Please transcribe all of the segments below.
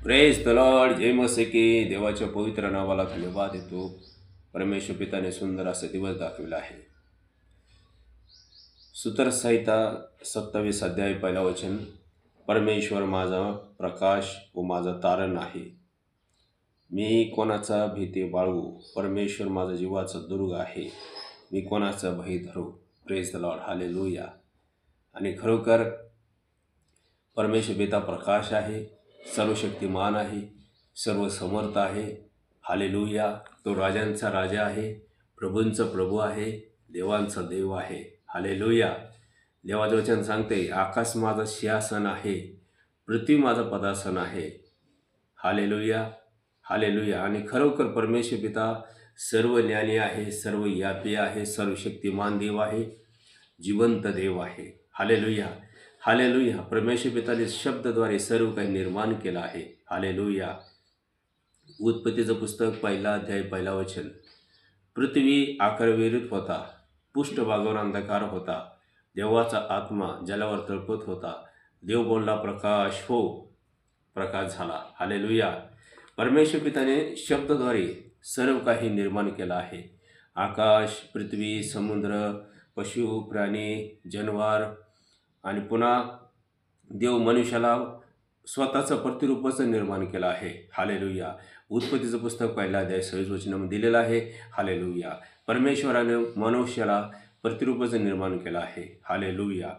Praise the lord. जय मसे की. देवाच्या पवित्र नावाला धन्यवाद देतो. परमेश्वर पिताने सुंदर असा दिवस दाखविला आहे. सूत्रसंहिता 27 अध्याय 1 वचन. परमेश्वर माझा प्रकाश व माझा तारण आहे, मी कोणाचा भीती बाळगू. परमेश्वर माझा जीवाचा दुर्ग आहे, मी कोणाचा भय धरू. Praise the Lord. हालेलुया. आणि खरोखर परमेश्वर पिता प्रकाश आहे, सर्वशक्तिमान आहे, सर्व समर्थ आहे. हालेलुया. तो राजांचा राजा आहे, प्रभूंचा प्रभू आहे, देवांचा देव आहे. हालेलुया. देवाचे वचन सांगते, आकाश माझा सिंहासन आहे, पृथ्वी माझा पदासन आहे. हालेलुया. हालेलुया. आणि खरोखर परमेश्वर पिता सर्व ज्ञानी आहे, सर्व व्यापी आहे, सर्वशक्तिमान देव आहे, जिवंत देव आहे. हालेलुया. हालेलुया. परमेश्वर पिताने शब्दाद्वारे सर्व काही निर्माण केलं आहे. हालेलुया. उत्पत्तीचं पुस्तक 1 अध्याय 1 वचन. पृथ्वी आकारविरहित होता, पृष्ठभागावर अंधकार होता, देवाचा आत्मा जलावर तळपत होता. देव बोलला, प्रकाश हो, प्रकाश झाला. हालेलुया. परमेश्वर पिताने शब्दाद्वारे सर्व काही निर्माण केलं आहे. आकाश, पृथ्वी, समुद्र, पशु, प्राणी, जनावर आणि पुन्हा देव मनुष्याला स्वतःचं प्रतिरूपाचं निर्माण केलं आहे. हालेलुया. उत्पत्तीचं पुस्तक 1 अध्याय 26 वचनामध्ये दिलेलं आहे. हालेलुया. परमेश्वराने मनुष्याला प्रतिरूपाचं निर्माण केलं आहे. हालेलुया.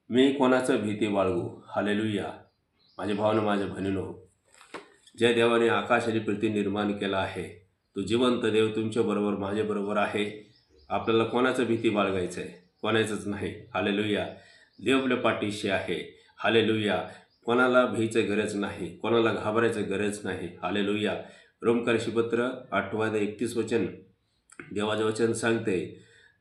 मी कोणाचं भीती बाळगू. हालेलुया. माझ्या भावानं, माझ्या बहिणीनो, ज्या देवाने आकाश आणि पृथ्वी निर्माण केला आहे, तो जिवंत देव तुमच्याबरोबर माझ्याबरोबर आहे. आपल्याला कोणाचं भीती बाळगायचं आहे? कोणाचंच नाही. हालेलुया. देव आपल्या पाठीशी आहे. हालेलुया. कोणाला भीचं गरज नाही, कोणाला घाबरायचं गरज नाही. हालेलुया. रोमकर्षीपत्र 8:31 वचन. देवाचे वचन सांगते,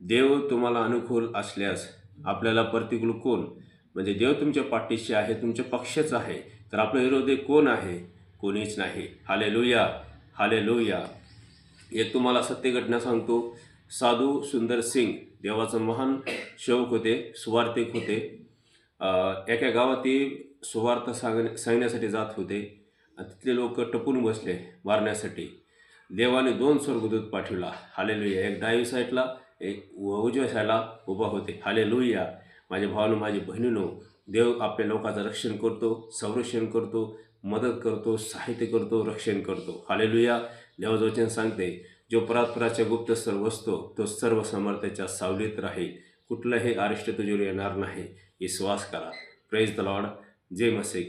देव तुम्हाला अनुकूल असल्यास आपल्याला प्रतिकूल कोण? म्हणजे देव तुमच्या पाठीशी आहे, तुमच्या पक्षाच आहे, तर आपला विरोधी कोण आहे? कोणीच नाही. हालेलुया. हालेलुया. एक तुम्हाला सत्य घटना सांगतो. साधू सुंदर सिंग देवाचं महान सेवक होते, सुवार्थिक होते. एका गावात ते सुवार्थ सांगण्यासाठी जात होते. तिथले लोक टपून बसले मारण्यासाठी. देवाने 2 स्वर्गदूत पाठवला. हालेलुया. एक डावी साईडला, एक उजव्या साईडला उभा होते. हालेलुया. माझ्या भावानं, माझी बहिणीनो, देव आपल्या लोकांचं रक्षण करतो, संरक्षण करतो, मदत करतो, साहित्य करतो, रक्षण करतो. हालेलुया. देवाचं वचन सांगते, जो परात्पराच्या गुप्त स्तर बसतो, तो सर्व समर्थाच्या सावलीत राहील, कुठलंही अरिष्ट तुझ्यावर येणार नाही. विश्वास करा. Praise the lord. जय मसीह.